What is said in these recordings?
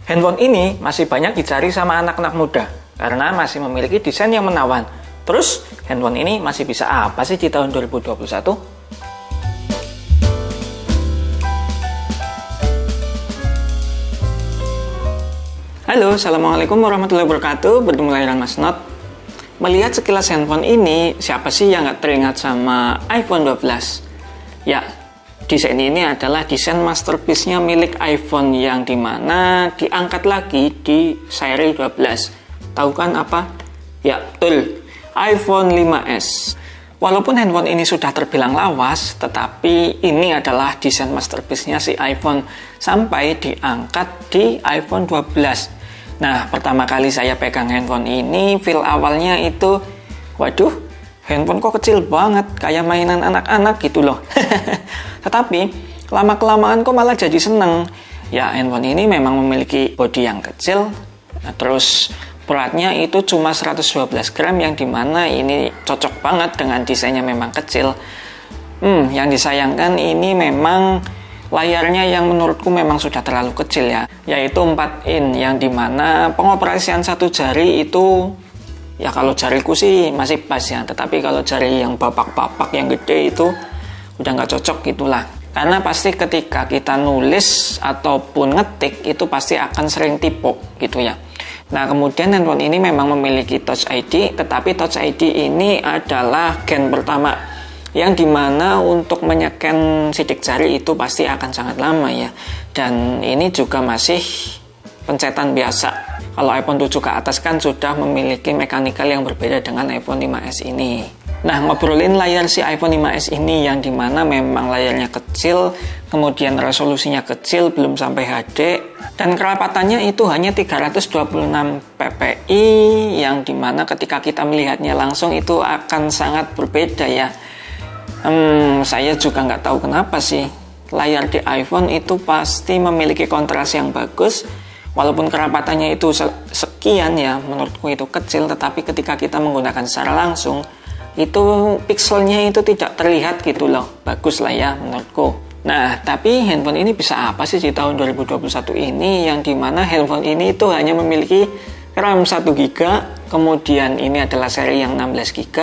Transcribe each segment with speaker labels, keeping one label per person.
Speaker 1: Handphone ini masih banyak dicari sama anak-anak muda karena masih memiliki desain yang menawan. Terus, handphone ini masih bisa apa sih di tahun 2021? Halo, Assalamualaikum warahmatullahi wabarakatuh. Bertemu lagi dengan Mas Not. Melihat sekilas handphone ini, siapa sih yang nggak teringat sama iPhone 12? Ya, desain ini adalah desain masterpiece-nya milik iPhone yang dimana diangkat lagi di seri 12. Tahu kan apa? Ya, betul. iPhone 5s. Walaupun handphone ini sudah terbilang lawas, tetapi ini adalah desain masterpiece-nya si iPhone sampai diangkat di iPhone 12. Nah, pertama kali saya pegang handphone ini, feel awalnya itu, waduh, handphone kok kecil banget, kayak mainan anak-anak gitu loh. Tetapi, lama-kelamaan kok malah jadi seneng. Ya, handphone ini memang memiliki bodi yang kecil, terus beratnya itu cuma 112 gram, yang dimana ini cocok banget dengan desainnya memang kecil. Yang disayangkan ini memang layarnya yang menurutku memang sudah terlalu kecil ya, yaitu 4 in, yang dimana pengoperasian satu jari itu, ya kalau jariku sih masih pas ya, tetapi kalau jari yang bapak-bapak yang gede itu udah nggak cocok gitulah. Karena pasti ketika kita nulis ataupun ngetik itu pasti akan sering tipuk gitu ya. Nah, kemudian handphone ini memang memiliki Touch ID, tetapi Touch ID ini adalah gen pertama, yang dimana untuk menyeken sidik jari itu pasti akan sangat lama ya. Dan ini juga masih pencetan biasa. Kalau iPhone 7 ke atas kan sudah memiliki mekanikal yang berbeda dengan iPhone 5s ini. Nah, ngobrolin layar si iPhone 5s ini, yang dimana memang layarnya kecil, kemudian resolusinya kecil, belum sampai HD, dan kerapatannya itu hanya 326 ppi, yang dimana ketika kita melihatnya langsung itu akan sangat berbeda ya. Saya juga nggak tahu kenapa sih layar di iPhone itu pasti memiliki kontras yang bagus, walaupun kerapatannya itu sekian ya, menurutku itu kecil, tetapi ketika kita menggunakan secara langsung itu pixelnya itu tidak terlihat gitu loh, bagus lah ya menurutku. Nah, tapi handphone ini bisa apa sih di tahun 2021 ini, yang dimana handphone ini itu hanya memiliki RAM 1 GB, kemudian ini adalah seri yang 16 GB,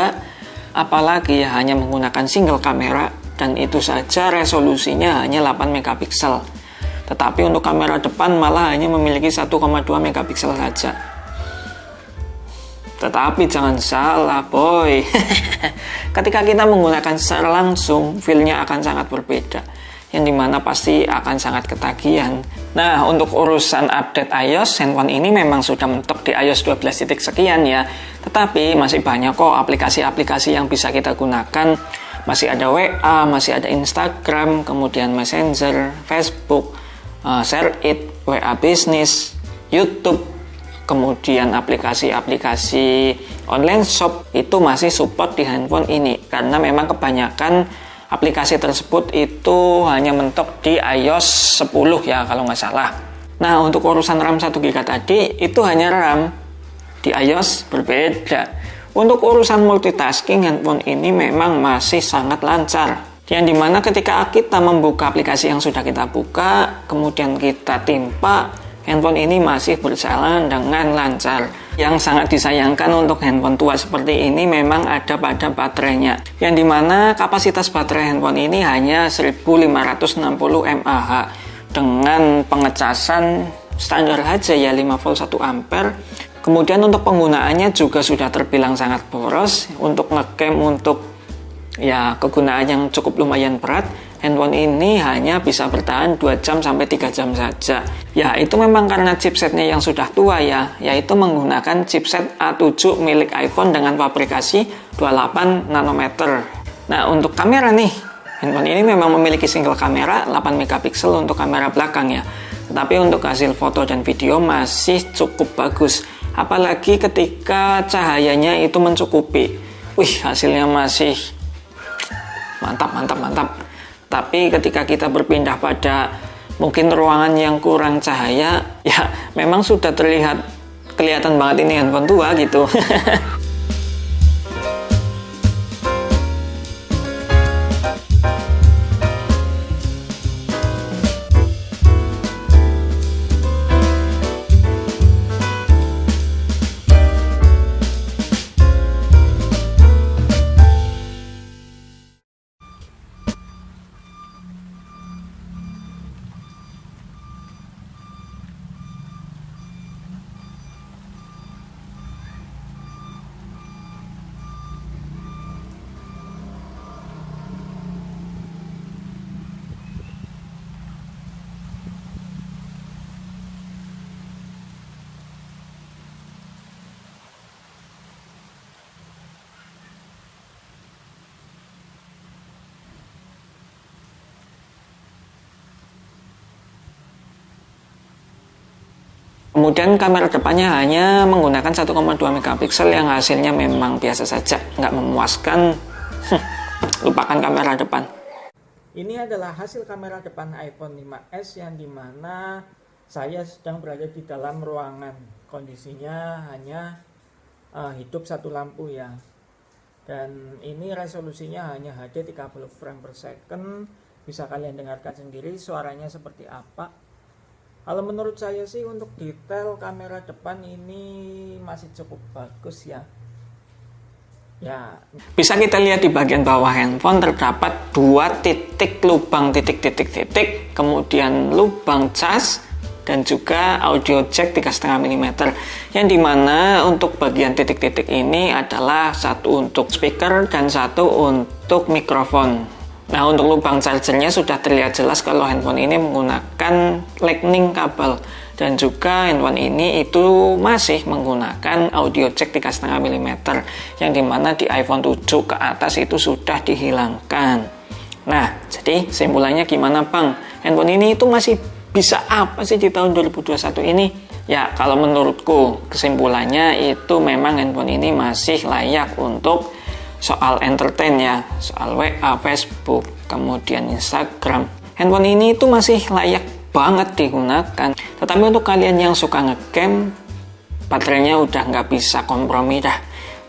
Speaker 1: apalagi ya hanya menggunakan single kamera, dan itu saja resolusinya hanya 8 megapiksel. Tetapi untuk kamera depan malah hanya memiliki 1,2 megapiksel saja. Tetapi jangan salah boy, ketika kita menggunakan secara langsung, feel-nya akan sangat berbeda, yang dimana pasti akan sangat ketagihan. Nah, untuk urusan update iOS, handphone ini memang sudah mentok di iOS 12 titik sekian ya, tetapi masih banyak kok aplikasi-aplikasi yang bisa kita gunakan. Masih ada WA, masih ada Instagram, kemudian Messenger, Facebook, ShareIt, WA Business, YouTube, kemudian aplikasi-aplikasi online shop itu masih support di handphone ini, karena memang kebanyakan aplikasi tersebut itu hanya mentok di iOS 10 ya kalau nggak salah. Nah, untuk urusan RAM 1 GB tadi itu hanya RAM, di iOS berbeda. Untuk urusan multitasking, handphone ini memang masih sangat lancar, yang dimana ketika kita membuka aplikasi yang sudah kita buka, kemudian kita timpa, handphone ini masih berjalan dengan lancar. Yang sangat disayangkan untuk handphone tua seperti ini memang ada pada baterainya, yang dimana kapasitas baterai handphone ini hanya 1560 mAh dengan pengecasan standar aja ya, 5 volt 1 ampere. Kemudian untuk penggunaannya juga sudah terbilang sangat boros. Untuk ngecam, untuk ya kegunaan yang cukup lumayan berat, handphone ini hanya bisa bertahan 2 jam sampai 3 jam saja. Ya, itu memang karena chipsetnya yang sudah tua ya, yaitu menggunakan chipset A7 milik iPhone dengan fabrikasi 28 nanometer. Nah, untuk kamera nih, handphone ini memang memiliki single kamera 8 megapiksel untuk kamera belakang ya. Tetapi untuk hasil foto dan video masih cukup bagus. Apalagi ketika cahayanya itu mencukupi. Wih, hasilnya masih mantap. Tapi ketika kita berpindah pada mungkin ruangan yang kurang cahaya, ya memang sudah kelihatan banget ini handphone tua gitu. Kemudian kamera depannya hanya menggunakan 1,2 megapiksel yang hasilnya memang biasa saja, nggak memuaskan. Lupakan kamera depan. Ini adalah hasil kamera depan iPhone 5s yang dimana saya sedang berada di dalam ruangan. Kondisinya hanya hidup satu lampu ya. Dan ini resolusinya hanya HD 30 frame per second. Bisa kalian dengarkan sendiri suaranya seperti apa. Kalau menurut saya sih untuk detail kamera depan ini masih cukup bagus ya. Ya, bisa kita lihat di bagian bawah handphone terdapat 2 titik lubang titik, kemudian lubang cas dan juga audio jack 3,5 mm. Yang dimana untuk bagian titik-titik ini adalah satu untuk speaker dan satu untuk mikrofon. Nah, untuk lubang chargernya sudah terlihat jelas kalau handphone ini menggunakan lightning kabel, dan juga handphone ini itu masih menggunakan audio jack 3,5 mm yang dimana di iPhone 7 ke atas itu sudah dihilangkan. Nah, jadi kesimpulannya gimana Bang? Handphone ini itu masih bisa apa sih di tahun 2021 ini? Ya, kalau menurutku kesimpulannya itu memang handphone ini masih layak untuk soal entertain ya, soal WA, Facebook, kemudian Instagram. Handphone ini itu masih layak banget digunakan. Tetapi untuk kalian yang suka ngegame, baterainya udah nggak bisa kompromi dah.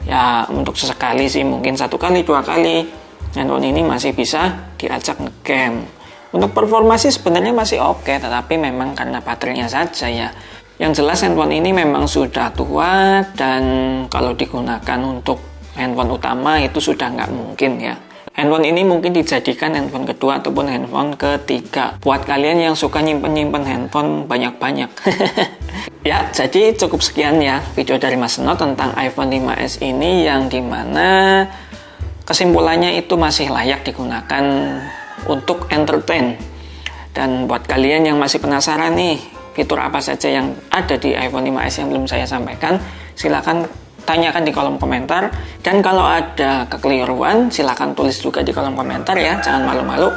Speaker 1: Ya, untuk sesekali sih, mungkin 1 kali, 2 kali, handphone ini masih bisa diajak ngegame. Untuk performa sih sebenarnya masih oke, tetapi memang karena baterainya saja ya. Yang jelas handphone ini memang sudah tua, dan kalau digunakan untuk handphone utama itu sudah nggak mungkin ya. Handphone ini mungkin dijadikan handphone kedua ataupun handphone ketiga buat kalian yang suka nyimpen handphone banyak-banyak. Ya, jadi cukup sekian ya video dari Mas Not tentang iPhone 5s ini, yang dimana kesimpulannya itu masih layak digunakan untuk entertain. Dan buat kalian yang masih penasaran nih fitur apa saja yang ada di iPhone 5s yang belum saya sampaikan, silakan tanyakan di kolom komentar. Dan kalau ada kekeliruan silahkan tulis juga di kolom komentar ya, jangan malu-malu.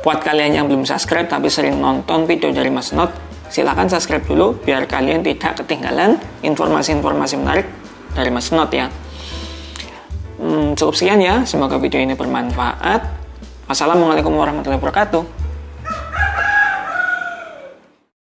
Speaker 1: Buat kalian yang belum subscribe tapi sering nonton video dari Mas Not, silahkan subscribe dulu biar kalian tidak ketinggalan informasi-informasi menarik dari Mas Not ya. Cukup sekian ya, semoga video ini bermanfaat. Wassalamualaikum warahmatullahi wabarakatuh.